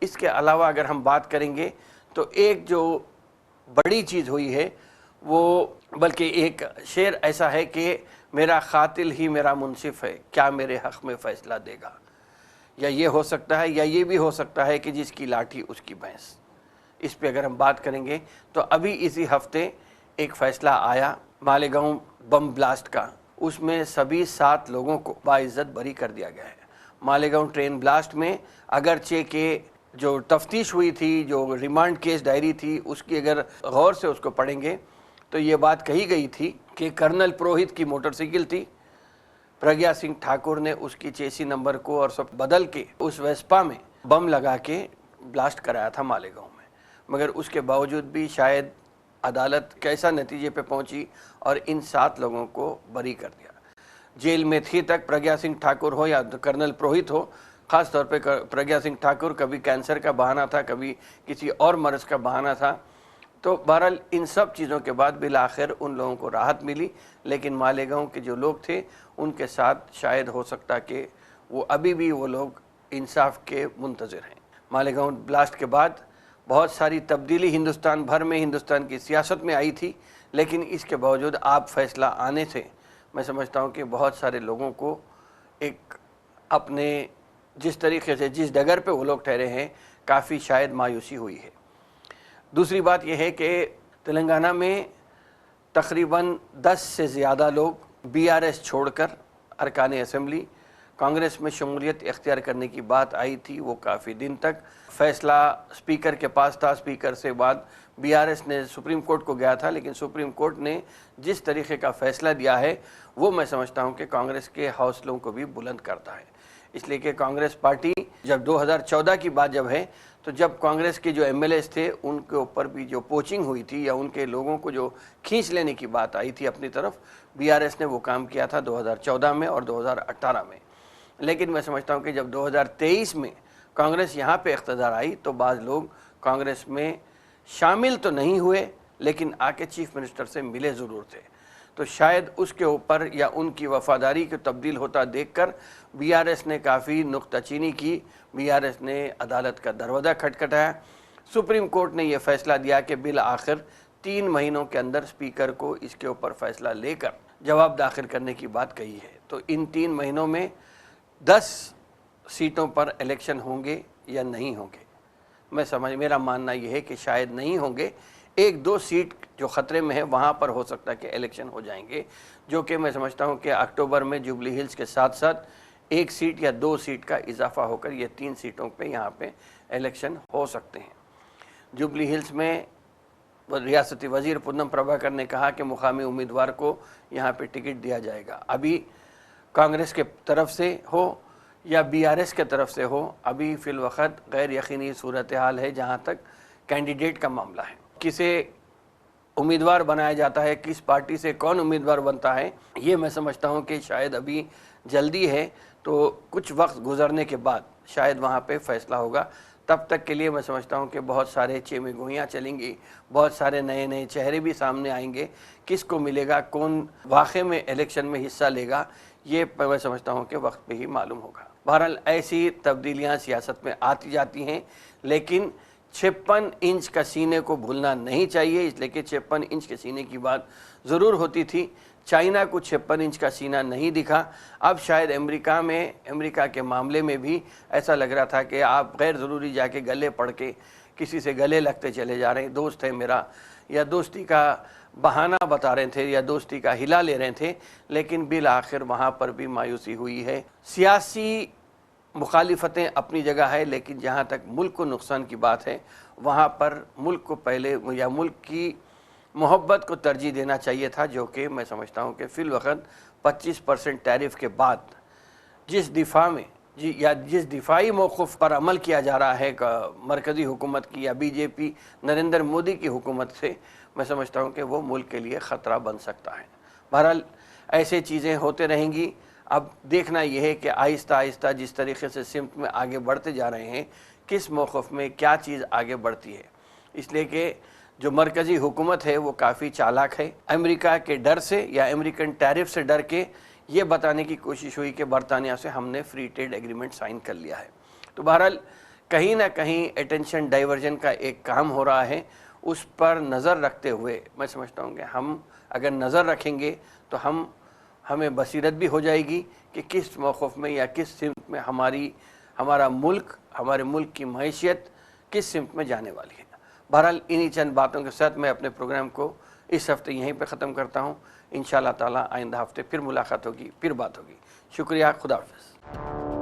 اس کے علاوہ اگر ہم بات کریں گے تو ایک جو بڑی چیز ہوئی ہے وہ بلکہ ایک شعر ایسا ہے کہ میرا قاتل ہی میرا منصف ہے، کیا میرے حق میں فیصلہ دے گا، یا یہ ہو سکتا ہے یا یہ بھی ہو سکتا ہے کہ جس کی لاٹھی اس کی بھینس۔ اس پہ اگر ہم بات کریں گے تو ابھی اسی ہفتے ایک فیصلہ آیا مالیگاؤں بم بلاسٹ کا، اس میں سبھی 7 لوگوں کو باعزت بری کر دیا گیا ہے۔ مالیگاؤں ٹرین بلاسٹ میں اگرچہ کہ جو تفتیش ہوئی تھی، جو ریمانڈ کیس ڈائری تھی، اس کی اگر غور سے اس کو پڑھیں گے تو یہ بات کہی گئی تھی کہ کرنل پروہت کی موٹر سائیکل تھی، پرگیا سنگھ ٹھاکر نے اس کی چیسی نمبر کو اور سب بدل کے اس ویسپا میں بم لگا کے بلاسٹ کرایا تھا مالیگاؤں میں، مگر اس کے باوجود بھی شاید عدالت کیسا نتیجے پہ پہنچی اور ان 7 لوگوں کو بری کر دیا۔ جیل میں تھی تک پرگیا سنگھ ٹھاکر ہو یا کرنل پروہت ہو، خاص طور پہ پرگیا سنگھ ٹھاکر کبھی کینسر کا بہانہ تھا، کبھی کسی اور مرض کا بہانہ تھا، تو بہرحال ان سب چیزوں کے بعد بالآخر ان لوگوں کو راحت ملی، لیکن مالیگاؤں کے جو لوگ تھے ان کے ساتھ شاید ہو سکتا کہ وہ ابھی بھی وہ لوگ انصاف کے منتظر ہیں۔ مالیگاؤں بلاسٹ کے بعد بہت ساری تبدیلی ہندوستان بھر میں، ہندوستان کی سیاست میں آئی تھی، لیکن اس کے باوجود آپ فیصلہ آنے سے میں سمجھتا ہوں کہ بہت سارے لوگوں کو ایک اپنے جس طریقے سے جس ڈگر پہ وہ لوگ ٹھہرے ہیں کافی شاید مایوسی ہوئی ہے۔ دوسری بات یہ ہے کہ تلنگانہ میں تقریباً 10 سے زیادہ لوگ BRS چھوڑ کر ارکان اسمبلی کانگریس میں شمولیت اختیار کرنے کی بات آئی تھی، وہ کافی دن تک فیصلہ اسپیکر کے پاس تھا، اسپیکر سے بعد BRS نے سپریم کورٹ کو گیا تھا، لیکن سپریم کورٹ نے جس طریقے کا فیصلہ دیا ہے وہ میں سمجھتا ہوں کہ کانگریس کے حوصلوں کو بھی بلند کرتا ہے، اس لیے کہ کانگریس پارٹی جب 2014 کی بات جب ہے تو جب کانگریس کے جو MLAs تھے ان کے اوپر بھی جو پوچنگ ہوئی تھی یا ان کے لوگوں کو جو کھینچ لینے کی بات آئی تھی اپنی طرف، BRS نے وہ کام کیا تھا 2014 میں اور 2018 میں، لیکن میں سمجھتا ہوں کہ جب 2023 میں کانگریس یہاں پہ اقتدار آئی تو بعض لوگ کانگریس میں شامل تو نہیں ہوئے لیکن آ کے چیف منسٹر سے ملے ضرور تھے، تو شاید اس کے اوپر یا ان کی وفاداری کو تبدیل ہوتا دیکھ کر BRS نے کافی نکتہ چینی کی، BRS نے عدالت کا دروازہ کھٹکھٹایا، سپریم کورٹ نے یہ فیصلہ دیا کہ بالآخر 3 مہینوں کے اندر اسپیکر کو اس کے اوپر فیصلہ لے کر جواب داخل کرنے کی بات کہی ہے، تو ان 3 مہینوں میں 10 سیٹوں پر الیکشن ہوں گے یا نہیں ہوں گے، میرا ماننا یہ ہے کہ شاید نہیں ہوں گے، 1-2 سیٹ جو خطرے میں ہے وہاں پر ہو سکتا ہے کہ الیکشن ہو جائیں گے، جو کہ میں سمجھتا ہوں کہ اکتوبر میں جوبلی ہلز کے ساتھ ساتھ 1 سیٹ یا 2 سیٹ کا اضافہ ہو کر یہ 3 سیٹوں پہ یہاں پہ الیکشن ہو سکتے ہیں۔ جوبلی ہلز میں ریاستی وزیر پونم پربھاکر نے کہا کہ مقامی امیدوار کو یہاں پہ ٹکٹ دیا جائے گا، ابھی کانگریس کے طرف سے ہو یا BRS کے طرف سے ہو، ابھی فی الوقت غیر یقینی صورتحال ہے جہاں تک کینڈیڈیٹ کا معاملہ ہے، کسے امیدوار بنایا جاتا ہے، کس پارٹی سے کون امیدوار بنتا ہے، یہ میں سمجھتا ہوں کہ شاید ابھی جلدی ہے، تو کچھ وقت گزرنے کے بعد شاید وہاں پہ فیصلہ ہوگا، تب تک کے لیے میں سمجھتا ہوں کہ بہت سارے چیمیں گوئیاں چلیں گی، بہت سارے نئے چہرے بھی سامنے آئیں گے، کس کو ملے گا، کون واقع میں الیکشن میں حصہ لے گا، یہ میں سمجھتا ہوں کہ وقت پہ ہی معلوم ہوگا۔ بہرحال ایسی تبدیلیاں سیاست میں آتی جاتی ہیں، لیکن 56 انچ کا سینے کو بھولنا نہیں چاہیے، اس لیے کہ 56 انچ کے سینے کی بات ضرور ہوتی تھی، چائنا کو 56 انچ کا سینہ نہیں دکھا، اب شاید امریکہ کے معاملے میں بھی ایسا لگ رہا تھا کہ آپ غیر ضروری جا کے گلے پڑ کے کسی سے گلے لگتے چلے جا رہے ہیں، دوست ہے میرا، یا دوستی کا بہانہ بتا رہے تھے یا دوستی کا ہلا لے رہے تھے، لیکن بالآخر وہاں پر بھی مایوسی ہوئی ہے۔ سیاسی مخالفتیں اپنی جگہ ہے، لیکن جہاں تک ملک کو نقصان کی بات ہے وہاں پر ملک کو پہلے یا ملک کی محبت کو ترجیح دینا چاہیے تھا، جو کہ میں سمجھتا ہوں کہ فی الوقت 25% ٹیرف کے بعد جس دفاع میں یا جس دفاعی موقف پر عمل کیا جا رہا ہے مرکزی حکومت کی یا BJP نریندر مودی کی حکومت سے، میں سمجھتا ہوں کہ وہ ملک کے لیے خطرہ بن سکتا ہے۔ بہرحال ایسے چیزیں ہوتے رہیں گی، اب دیکھنا یہ ہے کہ آہستہ آہستہ جس طریقے سے سمت میں آگے بڑھتے جا رہے ہیں، کس موقف میں کیا چیز آگے بڑھتی ہے، اس لیے کہ جو مرکزی حکومت ہے وہ کافی چالاک ہے، امریکہ کے ڈر سے یا امریکن ٹیرف سے ڈر کے یہ بتانے کی کوشش ہوئی کہ برطانیہ سے ہم نے فری ٹریڈ ایگریمنٹ سائن کر لیا ہے، تو بہرحال کہیں نہ کہیں اٹینشن ڈائیورژن کا ایک کام ہو رہا ہے. اس پر نظر رکھتے ہوئے میں سمجھتا ہوں کہ ہم اگر نظر رکھیں گے تو ہمیں بصیرت بھی ہو جائے گی کہ کس موقف میں یا کس سمت میں ہمارا ہمارے ملک کی معیشت کس سمت میں جانے والی ہے. بہرحال انہی چند باتوں کے ساتھ میں اپنے پروگرام کو اس ہفتے یہیں پہ ختم کرتا ہوں. انشاءاللہ تعالی آئندہ ہفتے پھر ملاقات ہوگی، پھر بات ہوگی. شکریہ. خدا حافظ.